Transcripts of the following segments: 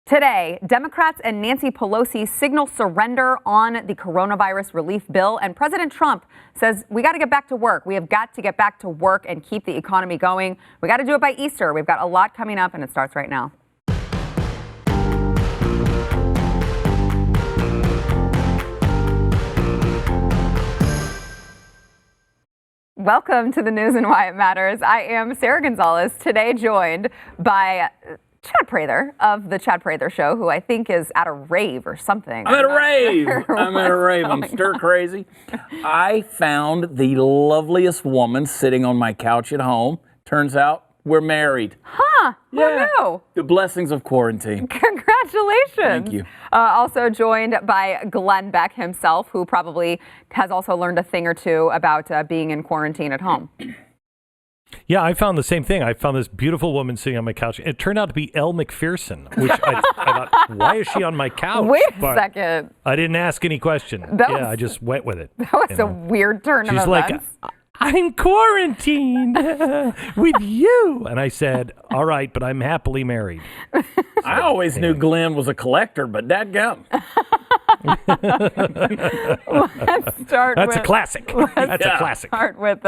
Today, Democrats and Nancy Pelosi signal surrender on the coronavirus relief bill, and President Trump says we got to get back to work. We have got to get back to work and keep the economy going. We got to do it by Easter. We've got a lot coming up, and it starts right now. Welcome to the news and why it matters. I am Sarah Gonzalez, today joined by Chad Prather of the Chad Prather Show, who I think is at a rave or something. I'm at a rave. I'm stir crazy. I found the loveliest woman sitting on my couch at home. Turns out we're married. Huh? Yeah. Who knew? The blessings of quarantine. Congratulations. Thank you. Also joined by Glenn Beck himself, who probably has also learned a thing or two about being in quarantine at home. Yeah, I found the same thing. I found this beautiful woman sitting on my couch. It turned out to be Elle McPherson, which I thought, why is she on my couch? Wait a second. I didn't ask any question. I just went with it. That was a weird turn of events. She's like, I'm quarantined with you. And I said, all right, but I'm happily married. I always knew Glenn was a collector, but dadgum. That's a classic. That's a classic. Start with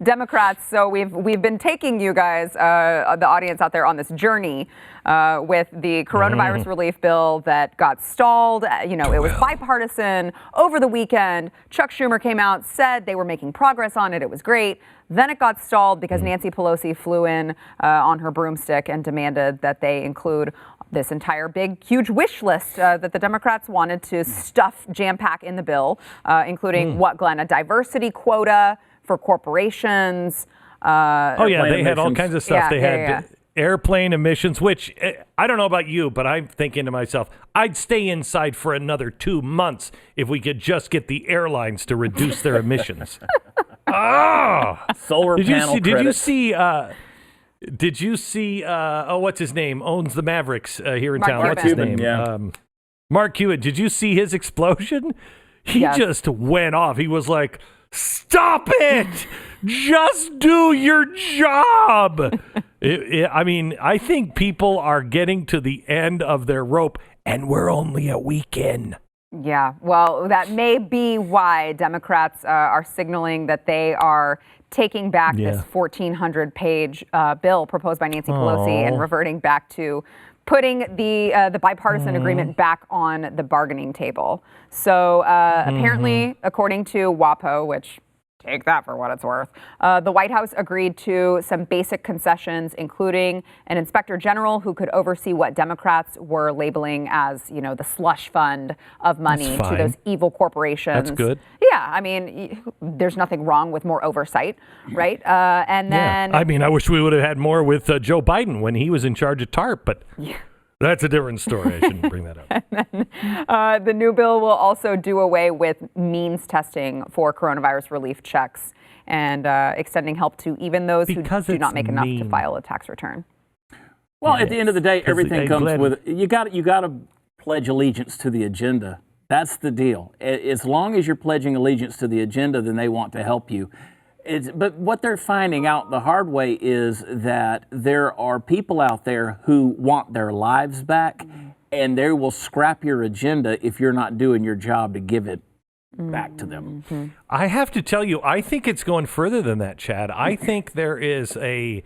Democrats. So we've been taking you guys, the audience out there, on this journey with the coronavirus relief bill that got stalled. It was bipartisan over the weekend. Chuck Schumer came out, said they were making progress on it. It was great. Then it got stalled because Nancy Pelosi flew in on her broomstick and demanded that they include this entire big, huge wish list that the Democrats wanted to stuff, jam-pack in the bill, including what, Glenn, a diversity quota for corporations. They had all kinds of stuff. They had airplane emissions, which I don't know about you, but I'm thinking to myself, I'd stay inside for another 2 months if we could just get the airlines to reduce their emissions. Solar panel credits. Did you see, what's his name? Owns the Mavericks here in Mark town. Cuban. What's his name? Yeah. Mark Cuban. Did you see his explosion? He just went off. He was like, stop it! Just do your job! I think people are getting to the end of their rope, and we're only a week in. Yeah, well, that may be why Democrats are signaling that they are taking back this 1,400-page bill proposed by Nancy Pelosi and reverting back to putting the bipartisan agreement back on the bargaining table. So apparently, according to WAPO, which take that for what it's worth, the White House agreed to some basic concessions, including an inspector general who could oversee what Democrats were labeling as, the slush fund of money to those evil corporations. That's good. Yeah, there's nothing wrong with more oversight, right? And then, I wish we would have had more with Joe Biden when he was in charge of TARP, but that's a different story. I shouldn't bring that up. And then, the new bill will also do away with means testing for coronavirus relief checks and extending help to even those who do not make enough to file a tax return. Well, at the end of the day, everything comes with you got to pledge allegiance to the agenda. That's the deal. As long as you're pledging allegiance to the agenda, then they want to help you. But what they're finding out the hard way is that there are people out there who want their lives back, and they will scrap your agenda if you're not doing your job to give it back to them. I have to tell you, I think it's going further than that, Chad. I think there is a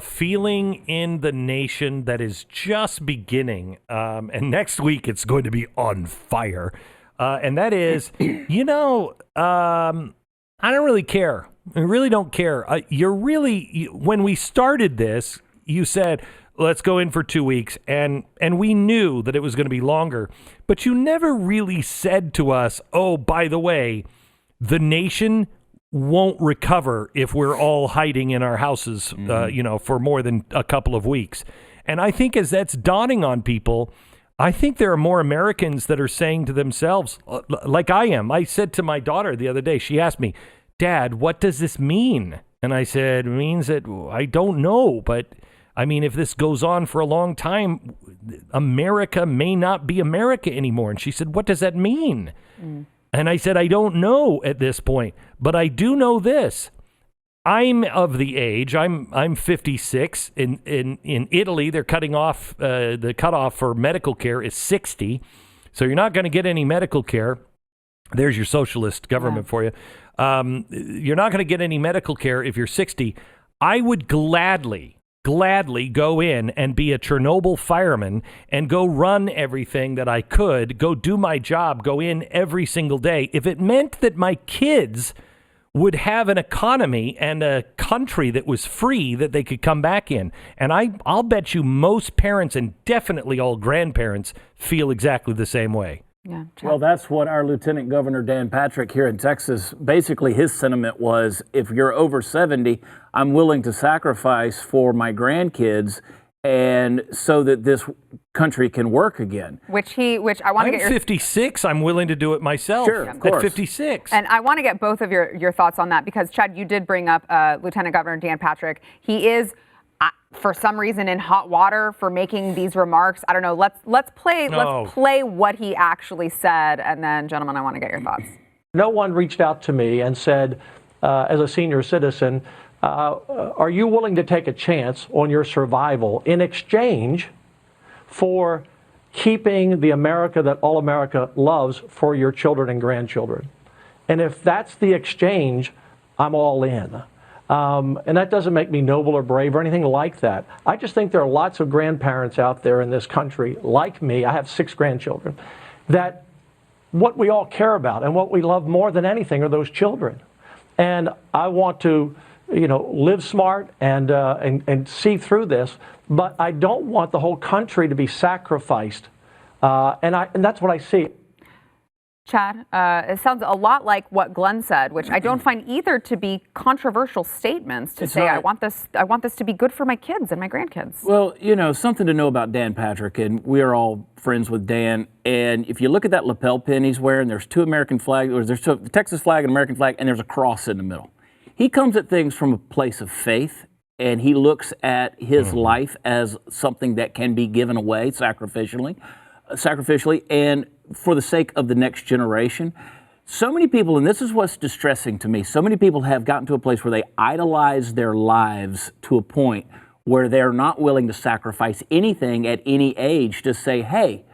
feeling in the nation that is just beginning, and next week it's going to be on fire, and that is, I don't really care. I really don't care. When we started this, you said, let's go in for 2 weeks. And we knew that it was going to be longer. But you never really said to us, oh, by the way, the nation won't recover if we're all hiding in our houses, for more than a couple of weeks. And I think as that's dawning on people, I think there are more Americans that are saying to themselves, like I am. I said to my daughter the other day, she asked me, Dad, what does this mean? And I said, it means that I don't know, but if this goes on for a long time, America may not be America anymore. And she said, what does that mean? And I said, I don't know at this point, but I do know this. I'm of the age. I'm 56. In Italy, they're cutting off the cutoff for medical care is 60. So you're not going to get any medical care. There's your socialist government for you. You're not going to get any medical care if you're 60. I would gladly go in and be a Chernobyl fireman and go run everything that I could, go do my job, go in every single day. If it meant that my kids would have an economy and a country that was free that they could come back in. And I'll bet you most parents and definitely all grandparents feel exactly the same way. Yeah, well, that's what our Lieutenant Governor Dan Patrick here in Texas, basically his sentiment was, if you're over 70, I'm willing to sacrifice for my grandkids and so that this country can work again. Which I want to get your... 56. I'm willing to do it myself. Sure, of course. At 56. And I want to get both of your thoughts on that because, Chad, you did bring up Lieutenant Governor Dan Patrick. He is, for some reason, in hot water for making these remarks. I don't know. Let's play what he actually said, and then, gentlemen, I want to get your thoughts. No one reached out to me and said, as a senior citizen, are you willing to take a chance on your survival in exchange for keeping the America that all America loves for your children and grandchildren? And if that's the exchange, I'm all in. And that doesn't make me noble or brave or anything like that. I just think there are lots of grandparents out there in this country, like me, I have 6 grandchildren, that what we all care about and what we love more than anything are those children. And I want to live smart and see through this, but I don't want the whole country to be sacrificed, and that's what I see. Chad, it sounds a lot like what Glenn said, which I don't find either to be controversial statements to say, I want this to be good for my kids and my grandkids. Well, something to know about Dan Patrick, and we are all friends with Dan, and if you look at that lapel pin he's wearing, there's 2 American flags, or there's the Texas flag and American flag, and there's a cross in the middle. He comes at things from a place of faith, and he looks at his life as something that can be given away sacrificially, and for the sake of the next generation. So many people, and this is what's distressing to me, so many people have gotten to a place where they idolize their lives to a point where they're not willing to sacrifice anything at any age to say, hey,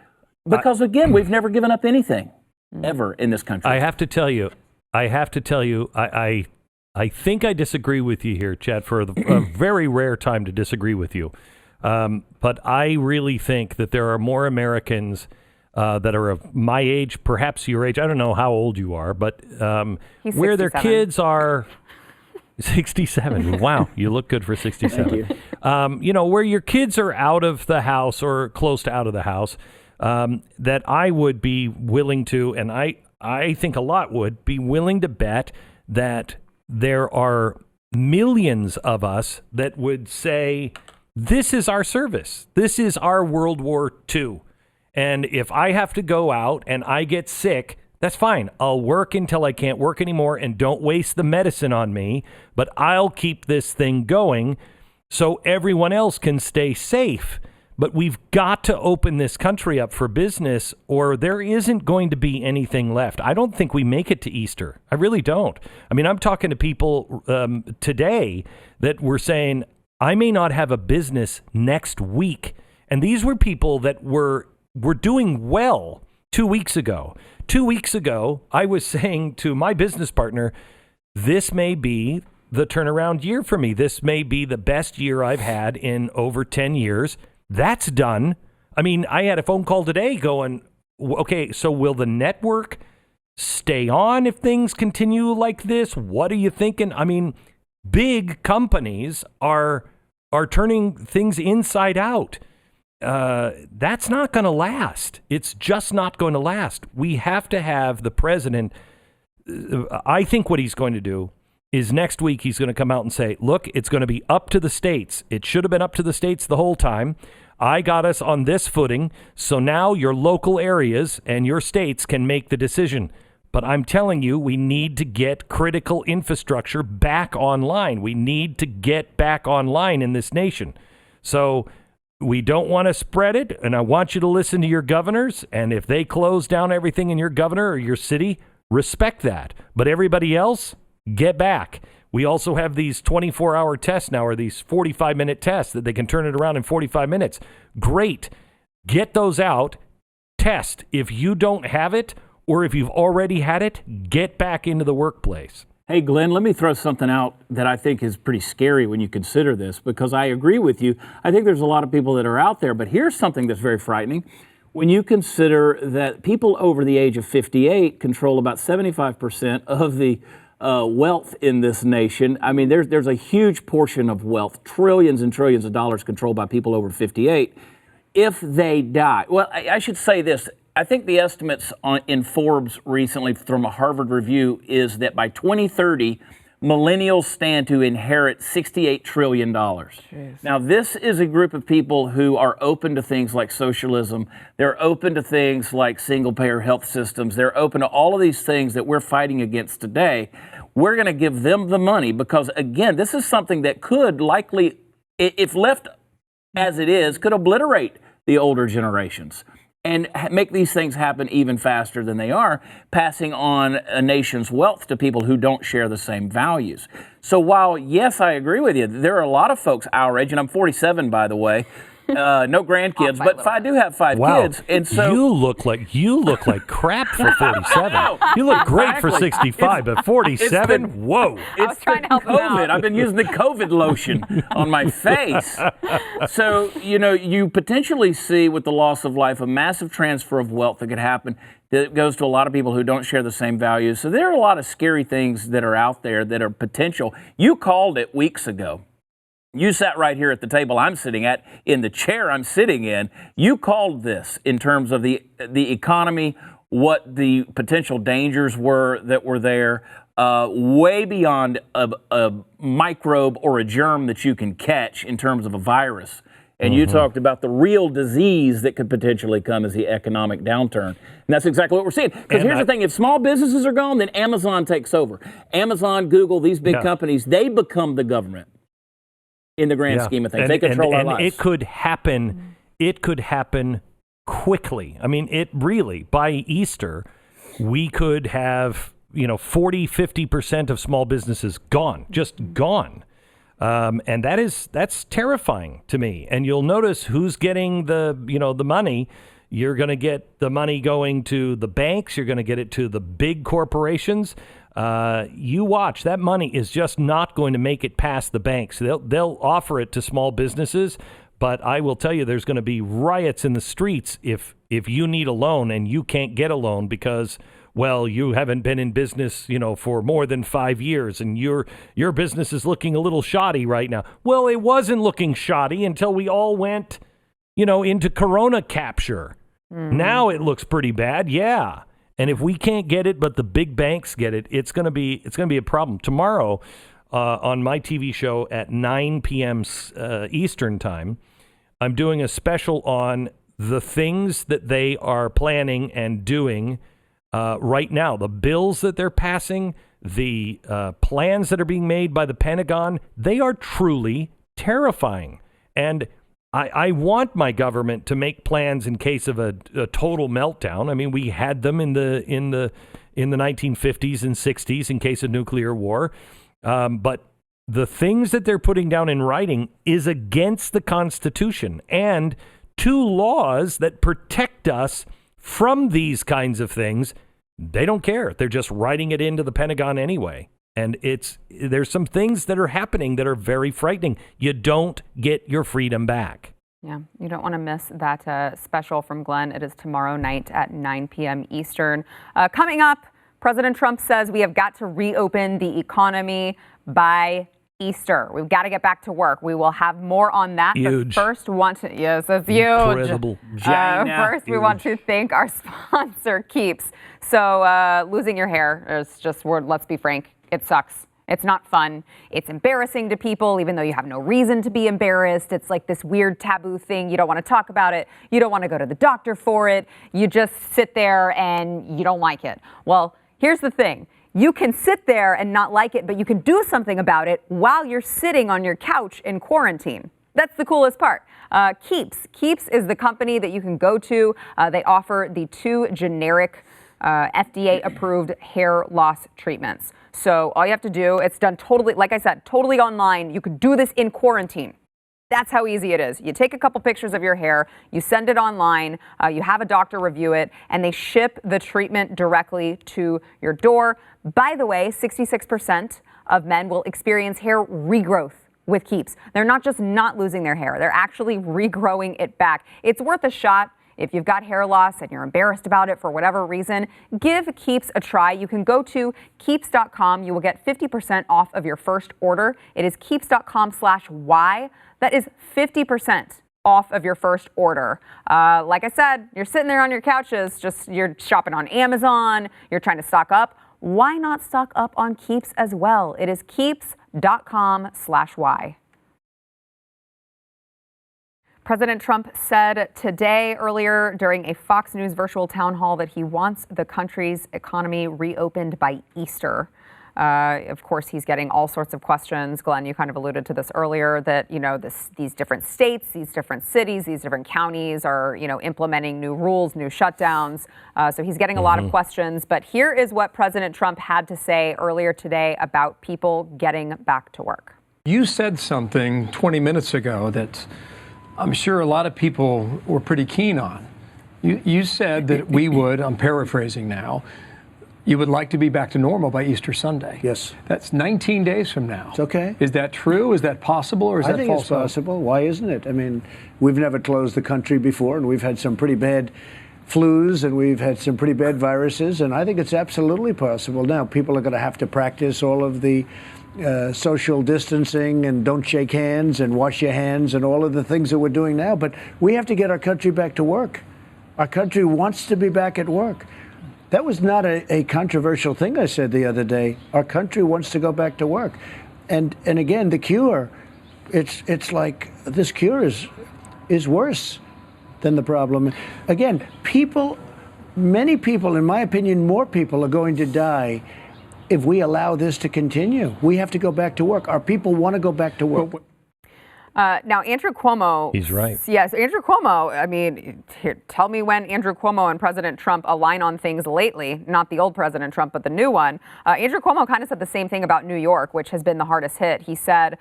because again, we've never given up anything ever in this country. I have to tell you, I think I disagree with you here, Chad, for a very rare time to disagree with you. But I really think that there are more Americans that are of my age, perhaps your age. I don't know how old you are, but where their kids are 67. Wow, you look good for 67. Thank you. Where your kids are out of the house or close to out of the house, that I would be willing to, and I think a lot would be willing to bet that there are millions of us that would say, this is our service. This is our World War II. And if I have to go out and I get sick, that's fine. I'll work until I can't work anymore and don't waste the medicine on me. But I'll keep this thing going so everyone else can stay safe. But we've got to open this country up for business or there isn't going to be anything left. I don't think we make it to Easter. I really don't. I mean, I'm talking to people today that were saying, I may not have a business next week. And these were people that were doing well 2 weeks ago. 2 weeks ago, I was saying to my business partner, this may be the turnaround year for me. This may be the best year I've had in over 10 years. That's done. I mean, I had a phone call today going, okay, so will the network stay on if things continue like this? What are you thinking? I mean, big companies are turning things inside out. That's not going to last. It's just not going to last. We have to have the president. I think what he's going to do is next week he's going to come out and say, look, it's going to be up to the states. It should have been up to the states the whole time. I got us on this footing. So now your local areas and your states can make the decision. But I'm telling you, we need to get critical infrastructure back online. We need to get back online in this nation. So we don't want to spread it. And I want you to listen to your governors. And if they close down everything in your governor or your city, respect that. But everybody else, get back. We also have these 24-hour tests now, or these 45-minute tests that they can turn it around in 45 minutes. Great. Get those out. Test. If you don't have it, or if you've already had it, get back into the workplace. Hey, Glenn, let me throw something out that I think is pretty scary when you consider this, because I agree with you. I think there's a lot of people that are out there, but here's something that's very frightening. When you consider that people over the age of 58 control about 75% of the wealth in this nation. I mean, there's a huge portion of wealth, trillions and trillions of dollars controlled by people over 58. If they die, well, I should say this. I think the estimates in Forbes recently from a Harvard review is that by 2030, millennials stand to inherit $68 trillion. Jeez. Now, this is a group of people who are open to things like socialism. They're open to things like single-payer health systems. They're open to all of these things that we're fighting against today. We're going to give them the money because, again, this is something that could likely, if left as it is, could obliterate the older generations and make these things happen even faster than they are, passing on a nation's wealth to people who don't share the same values. So while, yes, I agree with you, there are a lot of folks our age, and I'm 47, by the way, no grandkids, but I do have 5 kids. And so you look like crap for 47. You look great for 65, but 47, whoa. I was trying to help you out. I've been using the COVID lotion on my face. So, you potentially see with the loss of life a massive transfer of wealth that could happen that goes to a lot of people who don't share the same values. So there are a lot of scary things that are out there that are potential. You called it weeks ago. You sat right here at the table I'm sitting at, in the chair I'm sitting in. You called this in terms of the economy, what the potential dangers were that were there, way beyond a microbe or a germ that you can catch in terms of a virus. And you talked about the real disease that could potentially come as the economic downturn. And that's exactly what we're seeing. Because here's the thing, if small businesses are gone, then Amazon takes over. Amazon, Google, these big companies, they become the government. In the grand scheme of things, they control our lives. It could happen. It could happen quickly. I mean, it really, by Easter, we could have 40-50% of small businesses gone, just gone, and that's terrifying to me. And you'll notice who's getting the money. You're going to get the money going to the banks. You're going to get it to the big corporations. You watch, that money is just not going to make it past the banks. They'll offer it to small businesses, but I will tell you there's going to be riots in the streets if you need a loan and you can't get a loan because, well, you haven't been in business, for more than 5 years and your business is looking a little shoddy right now. Well, it wasn't looking shoddy until we all went, into Corona capture. Now it looks pretty bad. Yeah. And if we can't get it, but the big banks get it, it's going to be a problem. Tomorrow, on my TV show at 9 p.m. Eastern time, I'm doing a special on the things that they are planning and doing right now. The bills that they're passing, the plans that are being made by the Pentagon, they are truly terrifying. And I want my government to make plans in case of a total meltdown. I mean, we had them in the 1950s and 60s in case of nuclear war. But the things that they're putting down in writing is against the Constitution and 2 laws that protect us from these kinds of things. They don't care. They're just writing it into the Pentagon anyway. And there's some things that are happening that are very frightening. You don't get your freedom back. Yeah, you don't want to miss that special from Glenn. It is tomorrow night at 9 p.m. Eastern. Coming up, President Trump says we have got to reopen the economy by Easter. We've got to get back to work. We will have more on that. Huge. But first, yes, that's huge. Incredible. First, we want to thank our sponsor, Keeps. So losing your hair is just, let's be frank, it sucks. It's not fun. It's embarrassing to people, even though you have no reason to be embarrassed. It's like this weird taboo thing. You don't want to talk about it. You don't want to go to the doctor for it. You just sit there and you don't like it. Well, here's the thing. You can sit there and not like it, but you can do something about it while you're sitting on your couch in quarantine. That's the coolest part. Keeps. Keeps is the company that you can go to. They offer the 2 generic FDA-approved hair loss treatments. So all you have to do, it's done totally, like I said, totally online. You could do this in quarantine. That's how easy it is. You take a couple pictures of your hair, you send it online, you have a doctor review it, and they ship the treatment directly to your door. By the way, 66% of men will experience hair regrowth with Keeps. They're not just not losing their hair, they're actually regrowing it back. It's worth a shot. If you've got hair loss and you're embarrassed about it for whatever reason, give Keeps a try. You can go to keeps.com. You will get 50% off of your first order. It is keeps.com/Y. That is 50% off of your first order. Like I said, you're sitting there on your couches, you're shopping on Amazon, you're trying to stock up. Why not stock up on Keeps as well? It is keeps.com/Y. President Trump said today, earlier during a Fox News virtual town hall, that he wants the country's economy reopened by Easter. Of course, he's getting all sorts of questions. Glenn, you kind of alluded to this earlier, that, these different states, these different cities, these different counties are, implementing new rules, new shutdowns. So he's getting a lot of questions. But here is what President Trump had to say earlier today about people getting back to work. You said something 20 minutes ago that I'm sure a lot of people were pretty keen on. You said that we would, I'm paraphrasing now, you would like to be back to normal by Easter Sunday. Yes. That's 19 days from now. It's okay. Is that true? Is that possible? Or is that false? I think it's possible. Why isn't it? I mean, we've never closed the country before, and we've had some pretty bad flus, and we've had some pretty bad viruses, and I think it's absolutely possible. Now, people are going to have to practice all of the social distancing and don't shake hands and wash your hands and all of the things that we're doing now, but we have to get our country back to work. Our country wants to be back at work. That was not a controversial thing I said the other day. Our country wants to go back to work. And again, the cure, it's like this cure is worse than the problem. Again, many people, in my opinion, more people are going to die if we allow this to continue. We have to go back to work. Our people want to go back to work. Now, Andrew Cuomo. He's right. Yes, Andrew Cuomo. I mean, tell me when Andrew Cuomo and President Trump align on things lately. Not the old President Trump, but the new one. Andrew Cuomo kind of said the same thing about New York, which has been the hardest hit. He said,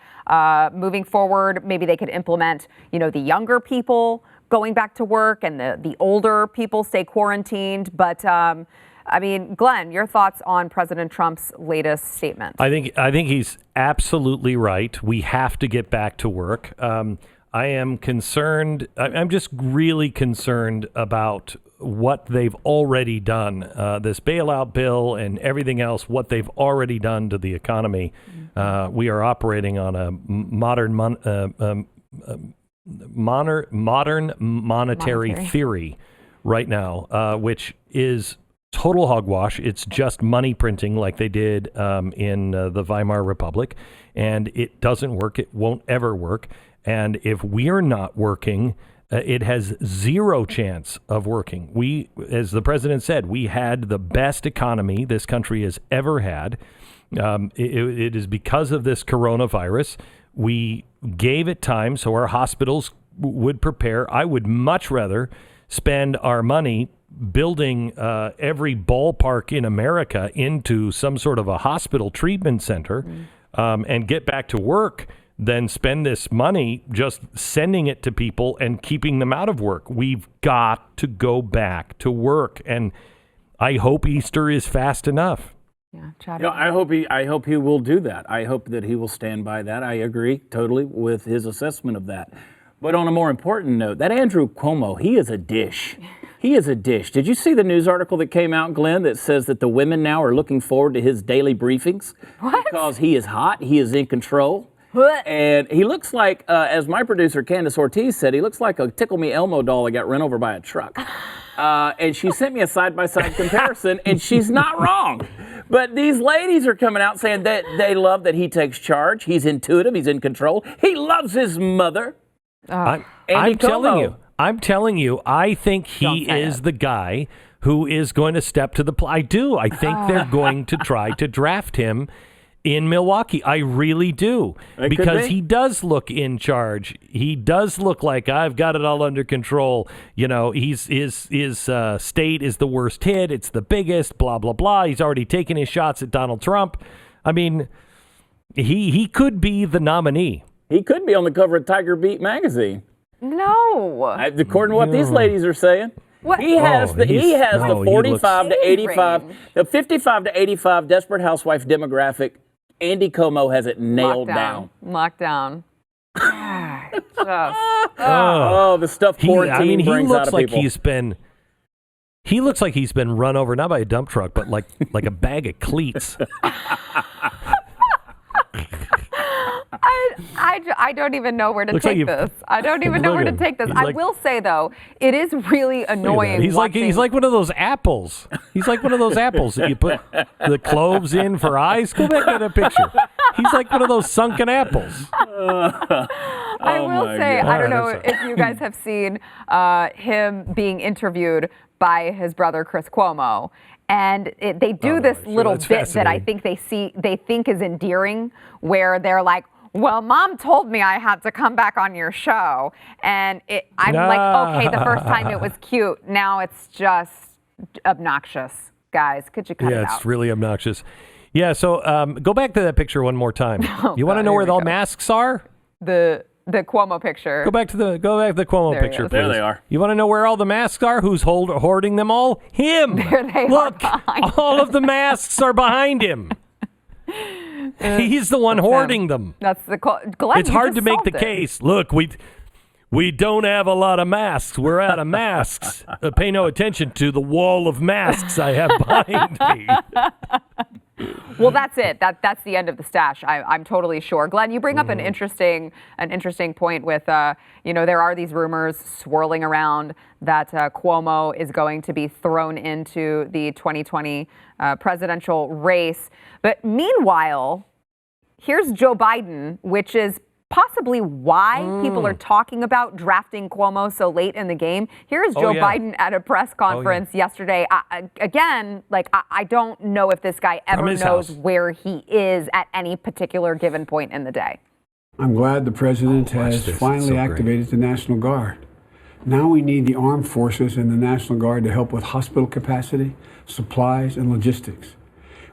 moving forward, maybe they could implement, the younger people going back to work and the older people stay quarantined. But I mean, Glenn, your thoughts on President Trump's latest statement? I think he's absolutely right. We have to get back to work. I am concerned. I'm just really concerned about what they've already done. This bailout bill and everything else, what they've already done to the economy. We are operating on a modern monetary theory right now, which is total hogwash. It's just money printing like they did in the Weimar Republic, and it doesn't work. It won't ever work. And if we're not working, it has zero chance of working. We, as the president said, we had the best economy this country has ever had. It is because of this coronavirus. We gave it time so our hospitals would prepare. I would much rather spend our money building every ballpark in America into some sort of a hospital treatment center and get back to work than spend this money just sending it to people and keeping them out of work. We've got to go back to work, and I hope Easter is fast enough. Yeah, Chad. I hope he will do that. I hope that he will stand by that. I agree totally with his assessment of that. But on a more important note, that Andrew Cuomo, he is a dish. He is a dish. Did you see the news article that came out, Glenn, that says that the women now are looking forward to his daily briefings? What? Because he is hot, he is in control. What? And he looks like, as my producer Candace Ortiz said, he looks like a Tickle Me Elmo doll that got run over by a truck. And she sent me a side-by-side comparison, and she's not wrong. But these ladies are coming out saying that they love that he takes charge. He's intuitive. He's in control. He loves his mother. I'm telling you, I think he is the guy who is going to step to the plate. I do. I think they're going to try to draft him in Milwaukee. I really do. Because he does look in charge. He does look like, I've got it all under control. His state is the worst hit. It's the biggest, blah, blah, blah. He's already taken his shots at Donald Trump. I mean, he could be the nominee. He could be on the cover of Tiger Beat magazine. No. According to what these ladies are saying. What? He has the 45 to 85, the 55 to 85 Desperate Housewife demographic. Andy Como has it nailed down. Lockdown. The stuff quarantine brings out of people. He looks like he's been run over, not by a dump truck, but like a bag of cleats. I don't even know where to take this. I don't even know where to take this. I will say, though, it is really annoying. He's like one of those apples. He's like one of those apples that you put the cloves in for eyes. Go back to that picture. He's like one of those sunken apples. I will say, I don't know if you guys have seen him being interviewed by his brother Chris Cuomo. And they do this little bit that I think they think is endearing, where they're like, well, Mom told me I had to come back on your show. And I'm like, okay, the first time it was cute. Now it's just obnoxious. Guys, could you cut it out? Yeah, it's really obnoxious. Yeah, so go back to that picture one more time. You want to know where all masks are? The Cuomo picture. Go back to the Cuomo picture, please. There they are. You want to know where all the masks are? Who's hoarding them all? Him. There they Look, are. all of the masks are behind him. He's the one hoarding them. That's Glenn, it's hard to make the case. Look, we don't have a lot of masks. We're out of masks. Pay no attention to the wall of masks I have behind me. Well, that's it. That's the end of the stash. I'm totally sure. Glenn, you bring up an interesting point with, there are these rumors swirling around that Cuomo is going to be thrown into the 2020 presidential race. But meanwhile, here's Joe Biden, which is possibly why people are talking about drafting Cuomo so late in the game. Here's Joe Biden at a press conference yesterday. I don't know if this guy ever knows where he is at any particular given point in the day. I'm glad the president has finally activated the National Guard. Now we need the armed forces and the National Guard to help with hospital capacity, supplies, and logistics.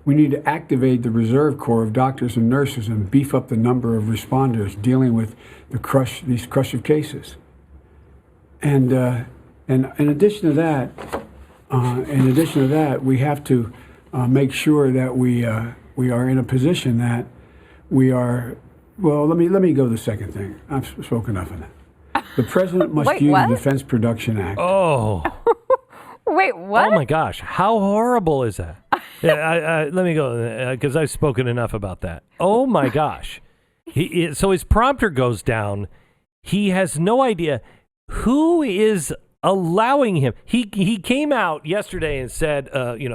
We need to activate the Reserve Corps of doctors and nurses and beef up the number of responders dealing with these crush of cases. And in addition to that, we have to make sure that we are in a position that we are. Well, let me go to the second thing. I've spoken enough of that. The president must use the Defense Production Act. Oh. Wait, what? Oh my gosh, how horrible is that? Let me go, because I've spoken enough about that. Oh my gosh. So his prompter goes down. He has no idea who is allowing him. He came out yesterday and said,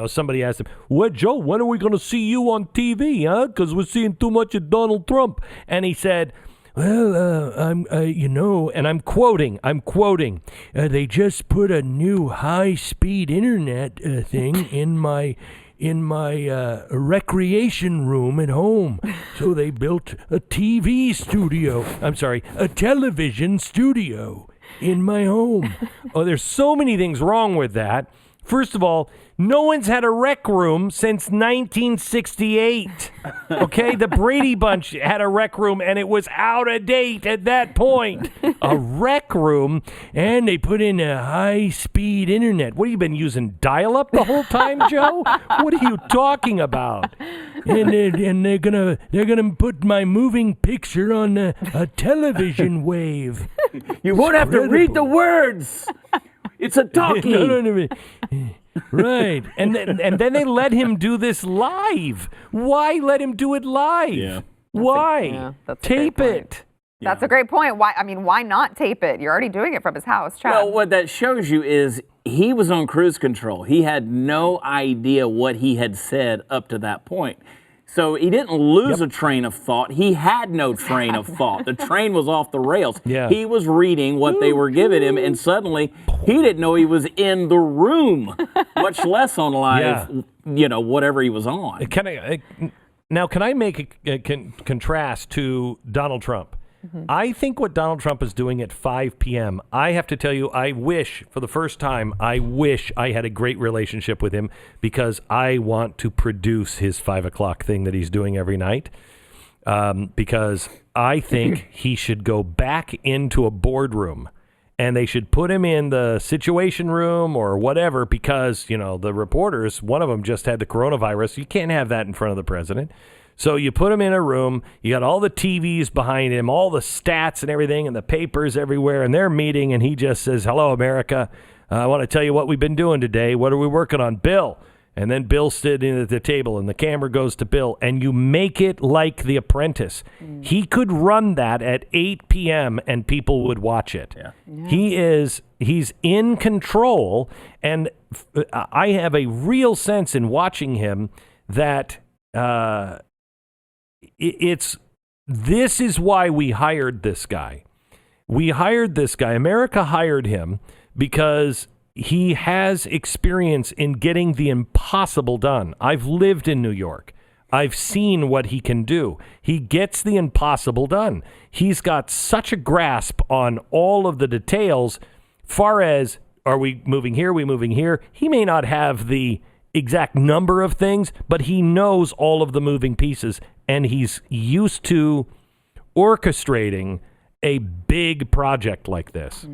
somebody asked him, "What, Joe, when are we going to see you on TV, huh? Because we're seeing too much of Donald Trump." And he said, "Well, and I'm quoting, they just put a new high-speed internet thing in my recreation room at home. So they built a television studio in my home." Oh, there's so many things wrong with that. First of all, no one's had a rec room since 1968. Okay, the Brady Bunch had a rec room, and it was out of date at that point. A rec room, and they put in a high-speed internet. What, have you been using dial-up the whole time, Joe? What are you talking about? And they're gonna put my moving picture on a television wave. You won't have to read the words. It's a talkie. No. Right. And then they let him do this live. Why let him do it live? Yeah. Why? Tape it. That's a great point. Why not tape it? You're already doing it from his house, Chad. Well, what that shows you is he was on cruise control. He had no idea what he had said up to that point. So he didn't lose a train of thought. He had no train of thought. The train was off the rails. Yeah. He was reading what they were giving him, and suddenly he didn't know he was in the room, much less on live, whatever he was on. Can I make a contrast to Donald Trump? I think what Donald Trump is doing at 5 p.m., I have to tell you, I wish, for the first time, I wish I had a great relationship with him because I want to produce his 5 o'clock thing that he's doing every night. Because I think he should go back into a boardroom and they should put him in the situation room or whatever because, the reporters, one of them just had the coronavirus. You can't have that in front of the president. So you put him in a room, you got all the TVs behind him, all the stats and everything, and the papers everywhere, and they're meeting, and he just says, "Hello, America. I want to tell you what we've been doing today. What are we working on? Bill." And then Bill stood in at the table, and the camera goes to Bill, and you make it like The Apprentice. He could run that at 8 p.m., and people would watch it. Yeah. He's in control, and I have a real sense in watching him that... this is why we hired this guy. America hired him because he has experience in getting the impossible done. I've lived in New York. I've seen what he can do. He gets the impossible done. He's got such a grasp on all of the details. Far as, are we moving here? Are we moving here? He may not have the exact number of things, but he knows all of the moving pieces, and he's used to orchestrating a big project like this.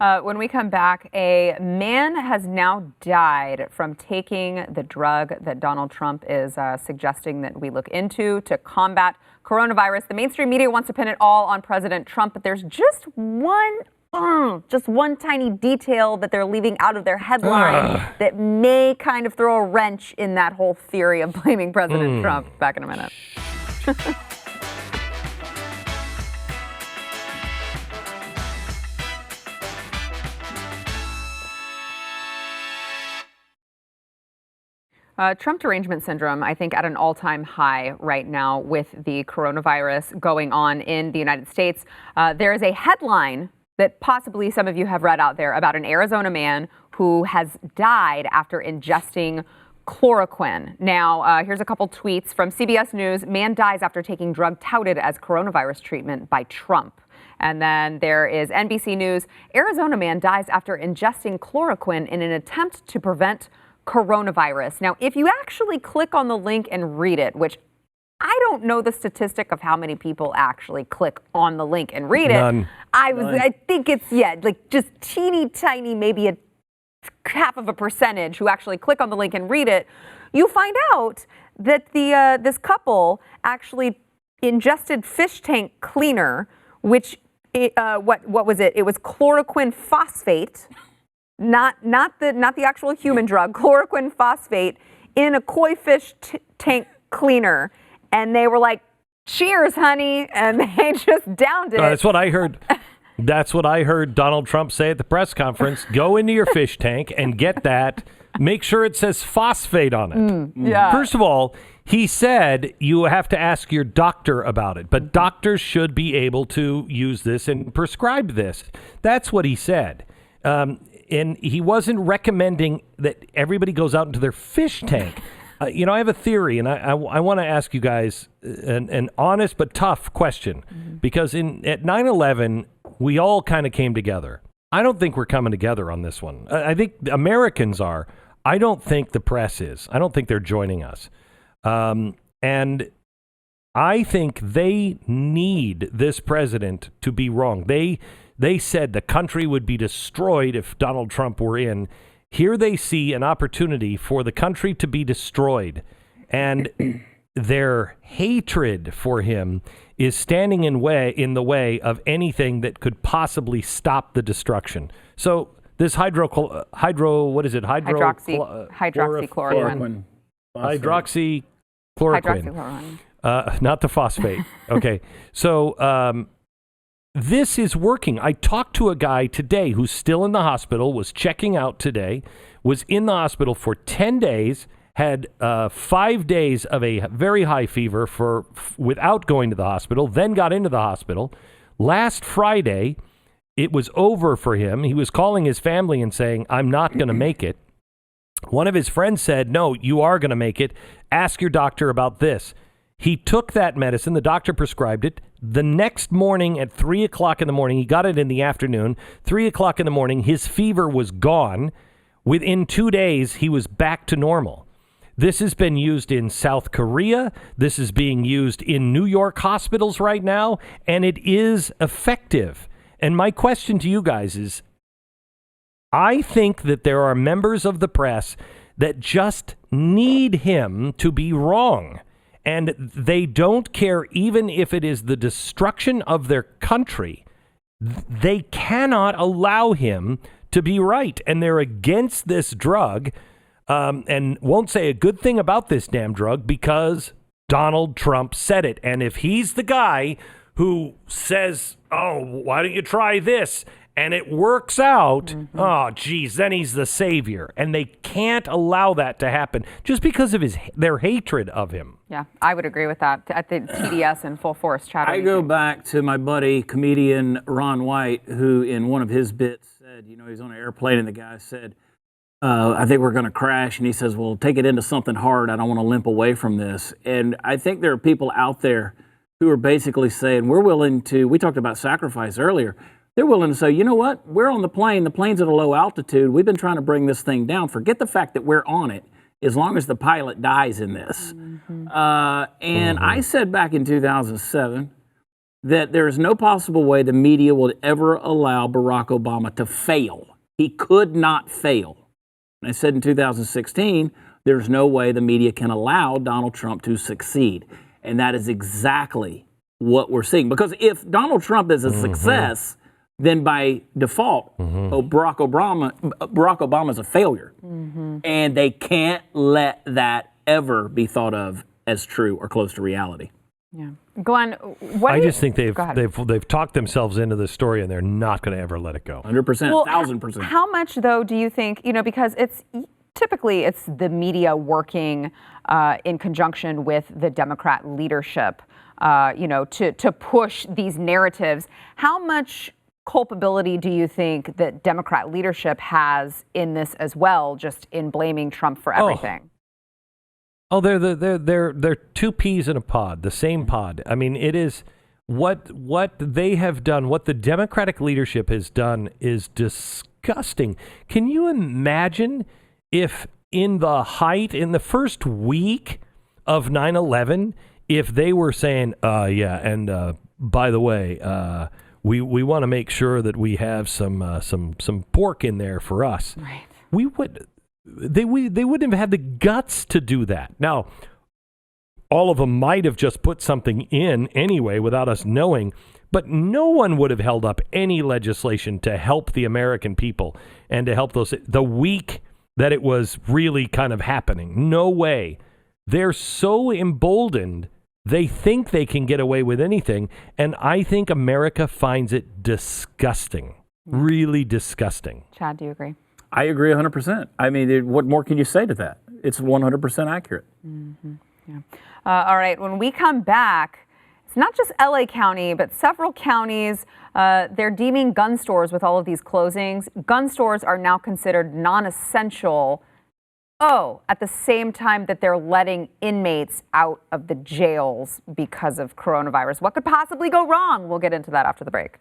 When we come back, a man has now died from taking the drug that Donald Trump is suggesting that we look into to combat coronavirus. The mainstream media wants to pin it all on President Trump, but there's just one tiny detail that they're leaving out of their headline that may kind of throw a wrench in that whole theory of blaming President Trump. Back in a minute. Trump derangement syndrome, I think, at an all-time high right now with the coronavirus going on in the United States. There is a headline that possibly some of you have read out there about an Arizona man who has died after ingesting chloroquine. Now, here's a couple tweets from CBS News. Man dies after taking drug touted as coronavirus treatment by Trump. And then there is NBC News. Arizona man dies after ingesting chloroquine in an attempt to prevent coronavirus. Now, if you actually click on the link and read it, which I don't know the statistic of how many people actually click on the link and read it. None. I think it's, just teeny tiny, maybe a half of a percentage who actually click on the link and read it. You find out that this couple actually ingested fish tank cleaner, which, what was it? It was chloroquine phosphate, not the actual human drug, chloroquine phosphate in a koi fish tank cleaner. And they were like, "Cheers, honey," and they just downed it. That's what I heard. That's what I heard Donald Trump say at the press conference. Go into your fish tank and get that. Make sure it says phosphate on it. Yeah. First of all, he said you have to ask your doctor about it, but doctors should be able to use this and prescribe this. That's what he said. And he wasn't recommending that everybody goes out into their fish tank. I have a theory, and I want to ask you guys an honest but tough question, because at 9/11, we all kind of came together. I don't think we're coming together on this one. I think Americans are. I don't think the press is. I don't think they're joining us. And I think they need this president to be wrong. They said the country would be destroyed if Donald Trump were in. Here they see an opportunity for the country to be destroyed, and their hatred for him is standing in the way of anything that could possibly stop the destruction. So this hydroxychloroquine. Hydroxychloroquine. Not the phosphate. Okay. So this is working. I talked to a guy today who's still in the hospital, was checking out today, was in the hospital for 10 days, had 5 days of a very high fever without going to the hospital, then got into the hospital. Last Friday, it was over for him. He was calling his family and saying, "I'm not going to make it." One of his friends said, "No, you are going to make it. Ask your doctor about this." He took that medicine. The doctor prescribed it. The next morning at 3 o'clock in the morning, he got it in the afternoon. 3 o'clock in the morning, his fever was gone. Within 2 days, he was back to normal. This has been used in South Korea. This is being used in New York hospitals right now, and it is effective. And my question to you guys is, I think that there are members of the press that just need him to be wrong. And they don't care even if it is the destruction of their country. They cannot allow him to be right. And they're against this drug and won't say a good thing about this damn drug because Donald Trump said it. And if he's the guy who says, oh, why don't you try this? And it works out, oh, geez, then he's the savior. And they can't allow that to happen just because of their hatred of him. Yeah, I would agree with that. At the TDS in full force, Chad. I go back to my buddy, comedian Ron White, who in one of his bits said, you know, he's on an airplane and the guy said, I think we're going to crash. And he says, well, take it into something hard. I don't want to limp away from this. And I think there are people out there who are basically saying, we're willing to, we talked about sacrifice earlier. They're willing to say, you know what, we're on the plane. The plane's at a low altitude. We've been trying to bring this thing down. Forget the fact that we're on it, as long as the pilot dies in this. I said back in 2007 that there is no possible way the media will ever allow Barack Obama to fail. He could not fail. And I said in 2016, there's no way the media can allow Donald Trump to succeed. And that is exactly what we're seeing. Because if Donald Trump is a success, then by default, Barack Obama is a failure. And they can't let that ever be thought of as true or close to reality. Yeah. Glenn, what I just think they've talked themselves into this story and they're not going to ever let it go. 100%, well, 1,000%. How much, though, do you think, because typically it's the media working in conjunction with the Democrat leadership, to push these narratives. How much culpability do you think that Democrat leadership has in this as well, just in blaming Trump for everything? Oh, they're two peas in a pod, the same pod. I mean, it is what they have done, what the Democratic leadership has done is disgusting. Can you imagine if in the first week of 9/11, if they were saying, by the way, we want to make sure that we have some pork in there for us. Right. They wouldn't have had the guts to do that. Now, all of them might have just put something in anyway without us knowing, but no one would have held up any legislation to help the American people and to help the week that it was really kind of happening. No way. They're so emboldened. They think they can get away with anything, and I think America finds it disgusting, really disgusting. Chad, do you agree? I agree 100%. I mean, what more can you say to that? It's 100% accurate. Yeah. All right, when we come back, it's not just LA County, but several counties, they're deeming gun stores with all of these closings. Gun stores are now considered non-essential. At the same time that they're letting inmates out of the jails because of coronavirus. What could possibly go wrong? We'll get into that after the break.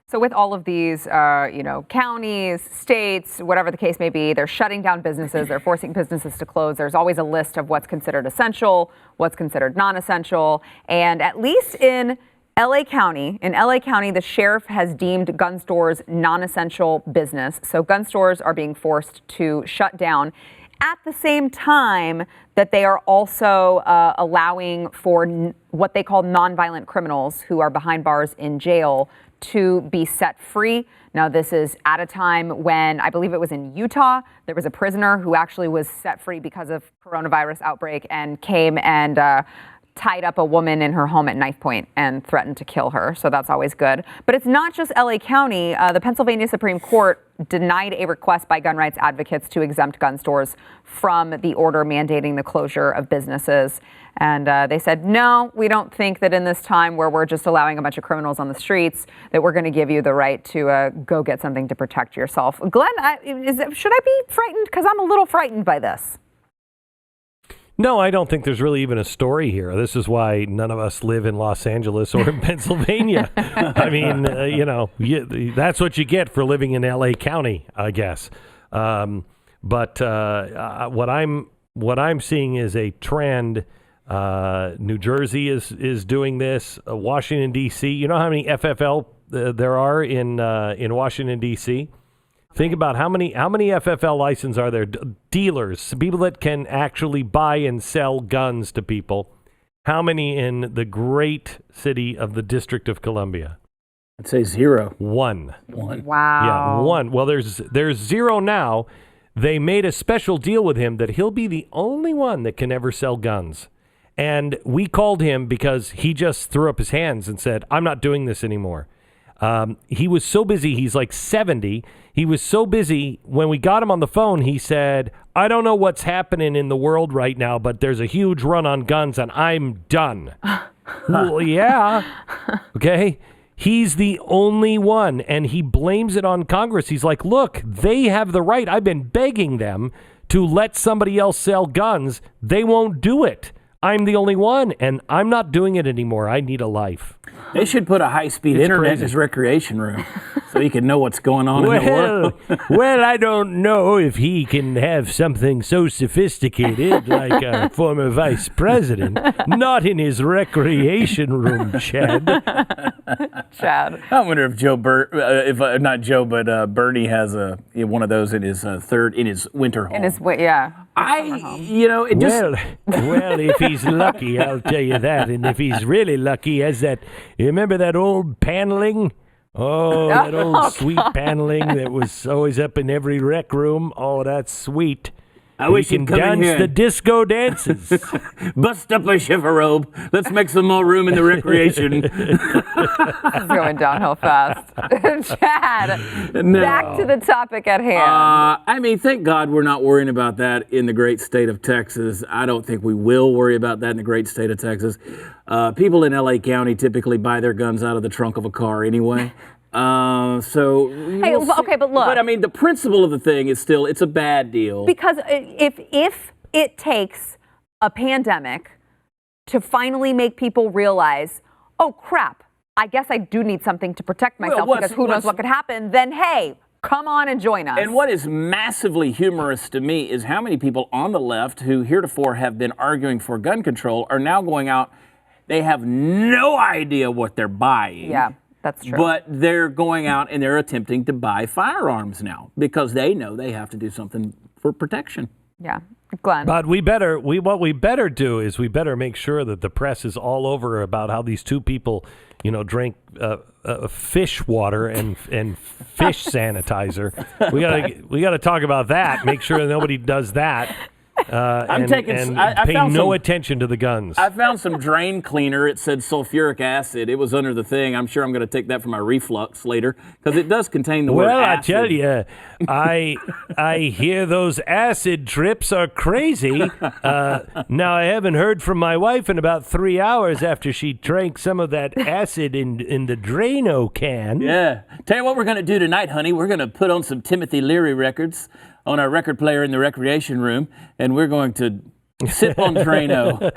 So with all of these, counties, states, whatever the case may be, they're shutting down businesses. They're forcing businesses to close. There's always a list of what's considered essential, what's considered non-essential. And at least in LA County, the sheriff has deemed gun stores non-essential business. So gun stores are being forced to shut down at the same time that they are also allowing for what they call nonviolent criminals who are behind bars in jail to be set free. Now, this is at a time when I believe it was in Utah, there was a prisoner who actually was set free because of coronavirus outbreak and came and tied up a woman in her home at knife point and threatened to kill her. So that's always good. But it's not just LA County. The Pennsylvania Supreme Court denied a request by gun rights advocates to exempt gun stores from the order mandating the closure of businesses. And they said, no, we don't think that in this time where we're just allowing a bunch of criminals on the streets that we're going to give you the right to go get something to protect yourself. Glenn, should I be frightened? Because I'm a little frightened by this. No, I don't think there's really even a story here. This is why none of us live in Los Angeles or in Pennsylvania. I mean, that's what you get for living in LA County, I guess. But what I'm seeing is a trend. New Jersey is doing this. Washington D.C. You know how many FFL there are in Washington D.C.? Think about how many FFL licenses are there? Dealers, people that can actually buy and sell guns to people. How many in the great city of the District of Columbia? I'd say 0. One. Wow. Yeah, 1. Well, there's 0 now. They made a special deal with him that he'll be the only one that can ever sell guns. And we called him because he just threw up his hands and said, I'm not doing this anymore. He was so busy. He's like 70. He was so busy. When we got him on the phone, he said, I don't know what's happening in the world right now, but there's a huge run on guns and I'm done. Well, yeah. Okay. He's the only one. And he blames it on Congress. He's like, look, they have the right. I've been begging them to let somebody else sell guns. They won't do it. I'm the only one, and I'm not doing it anymore. I need a life. They should put a high-speed internet in his recreation room so he can know what's going on in the world. Well, I don't know if he can have something so sophisticated like our former vice president. Not in his recreation room, Chad. Chad. I wonder if not Joe, but Bernie has one of those in his winter home. Yeah. It just... Well, if he's lucky, I'll tell you that. And if he's really lucky, he has that... You remember that old paneling? Oh, that old sweet paneling that was always up in every rec room. Oh, that's sweet. I wish he can dance the disco dances. Bust up a shiver robe. Let's make some more room in the recreation. This is going downhill fast. Chad, back to the topic at hand. Thank God we're not worrying about that in the great state of Texas. I don't think we will worry about that in the great state of Texas. People in LA County typically buy their guns out of the trunk of a car anyway. But look. But the principle of the thing is still, it's a bad deal. Because if it takes a pandemic to finally make people realize, oh crap, I guess I do need something to protect myself because who knows what could happen, then hey, come on and join us. And what is massively humorous to me is how many people on the left who heretofore have been arguing for gun control are now going out, they have no idea what they're buying. Yeah. That's true. But they're going out and they're attempting to buy firearms now because they know they have to do something for protection. Yeah. Glenn. But what we better do is we better make sure that the press is all over about how these two people, drank fish water and fish sanitizer. We got to talk about that. Make sure nobody does that. Pay no attention to the guns. I found some drain cleaner. It said sulfuric acid. It was under the thing. I'm sure I'm going to take that for my reflux later because it does contain the word acid. Well, I tell you, I hear those acid trips are crazy. Now, I haven't heard from my wife in about 3 hours after she drank some of that acid in the Drano can. Yeah. Tell you what we're going to do tonight, honey. We're going to put on some Timothy Leary records on our record player in the recreation room, and we're going to sip on Drano.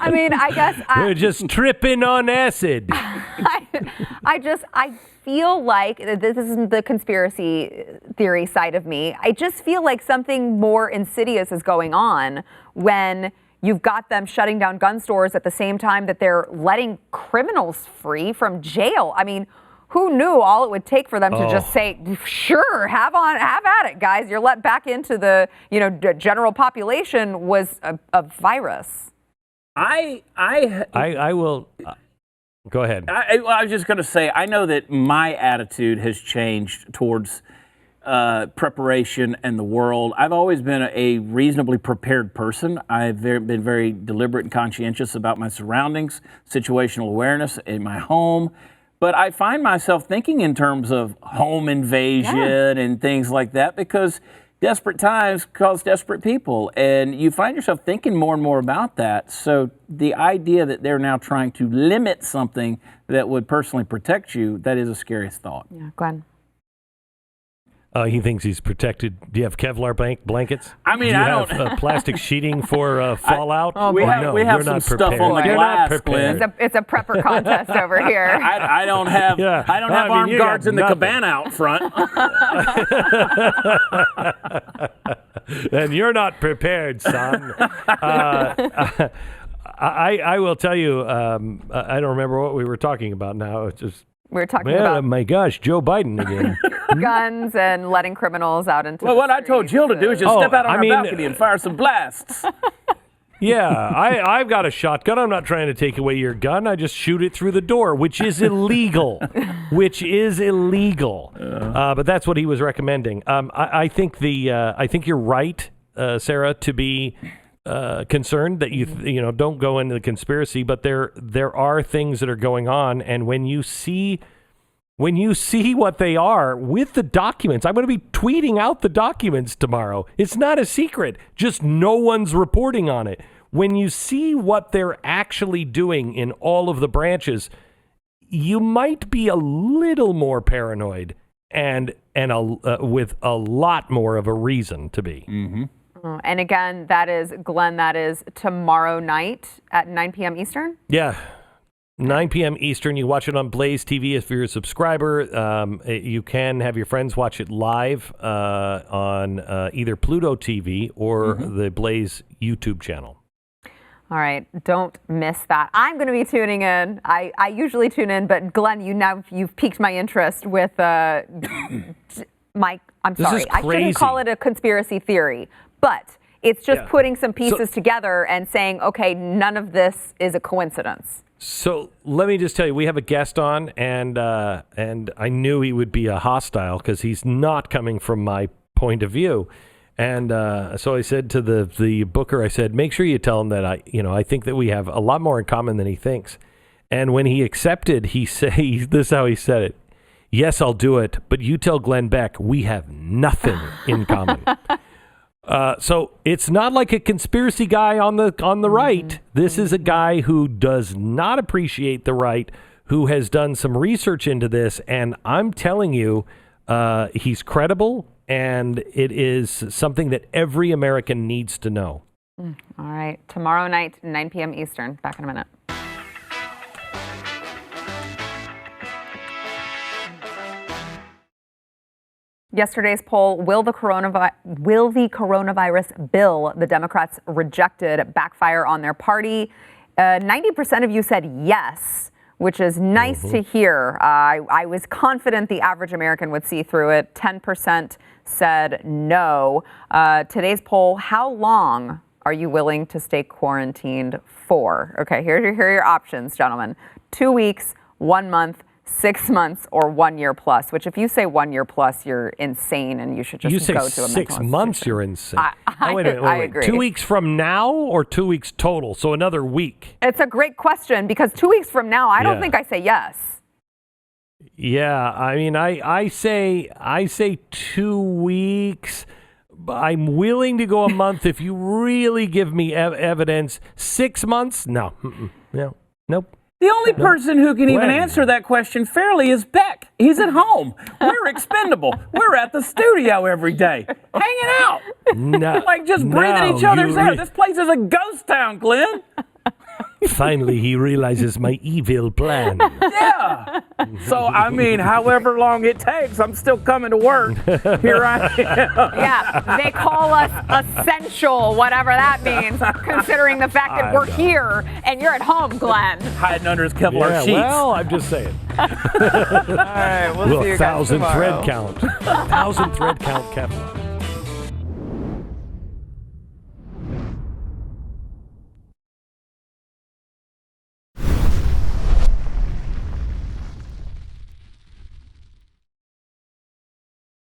I guess we're just tripping on acid. I feel like this is the conspiracy theory side of me. I just feel like something more insidious is going on when you've got them shutting down gun stores at the same time that they're letting criminals free from jail. Who knew all it would take for them to just say, sure, have at it, guys. You're let back into the general population was a virus. I will. Go ahead. I was just going to say, I know that my attitude has changed towards preparation and the world. I've always been a reasonably prepared person. I've been very deliberate and conscientious about my surroundings, situational awareness in my home. But I find myself thinking in terms of home invasion and things like that because desperate times cause desperate people. And you find yourself thinking more and more about that. So the idea that they're now trying to limit something that would personally protect you, that is a scary thought. Yeah, Glenn. He thinks he's protected. Do you have Kevlar blankets? I mean, Do you I have don't. Plastic sheeting for fallout? We have some stuff on the glass, Glenn. It's a prepper contest over here. I don't have armed guards in the cabana out front. And you're not prepared, son. I will tell you, I don't remember what we were talking about now. It's just. We were talking about, my gosh, Joe Biden again. Guns and letting criminals out into Well, the what I told Jill to do is just step out on our balcony and fire some blasts. Yeah, I've got a shotgun. I'm not trying to take away your gun. I just shoot it through the door, which is illegal. But that's what he was recommending. I think you're right, Sarah, to be concerned that you don't go into the conspiracy, but there are things that are going on, and when you see what they are with the documents, I'm going to be tweeting out the documents tomorrow. It's not a secret, just no one's reporting on it. When you see what they're actually doing in all of the branches, you might be a little more paranoid and with a lot more of a reason to be. Mm-hmm. And again, that is tomorrow night at 9 p.m. Eastern? Yeah, 9 p.m. Eastern. You watch it on BlazeTV if you're a subscriber. You can have your friends watch it live on either Pluto TV or the Blaze YouTube channel. All right, don't miss that. I'm going to be tuning in. I usually tune in, but Glenn, you've piqued my interest with Mike. I'm sorry, I shouldn't call it a conspiracy theory, but it's just putting some pieces together and saying, okay, none of this is a coincidence. So let me just tell you, we have a guest on, and I knew he would be hostile because he's not coming from my point of view. And so I said to the booker, I said, make sure you tell him that I think that we have a lot more in common than he thinks. And when he accepted, this is how he said it. Yes, I'll do it, but you tell Glenn Beck we have nothing in common. So it's not like a conspiracy guy on the right. This is a guy who does not appreciate the right, who has done some research into this, and I'm telling you, he's credible, and it is something that every American needs to know. All right, tomorrow night, 9 p.m. Eastern. Back in a minute. Yesterday's poll, will the coronavirus bill the Democrats rejected backfire on their party? 90% of you said yes, which is nice to hear. I was confident the average American would see through it. 10% said no. Today's poll, how long are you willing to stay quarantined for? Okay, here are your options, gentlemen. 2 weeks, 1 month, 6 months, or 1 year plus, which if you say 1 year plus, you're insane and you should just go to a mental institution. You say 6 months, you're insane. Wait a minute. I agree. 2 weeks from now or 2 weeks total? So another week. It's a great question because 2 weeks from now, I don't think I say yes. Yeah, I mean, I say 2 weeks. I'm willing to go a month if you really give me evidence. 6 months? No. No. Nope. The only person who can even answer that question fairly is Beck. He's at home. We're expendable. We're at the studio every day, hanging out. No, like just breathing each other's air. This place is a ghost town, Glenn. Finally, he realizes my evil plan. Yeah. So, I mean, however long it takes, I'm still coming to work. Here I am. Yeah, they call us essential, whatever that means, considering the fact that we're here and you're at home, Glenn. Hiding under his Kevlar sheets. Well, I'm just saying. All right, we'll see you guys tomorrow. 1,000 thread count. 1,000 thread count Kevlar.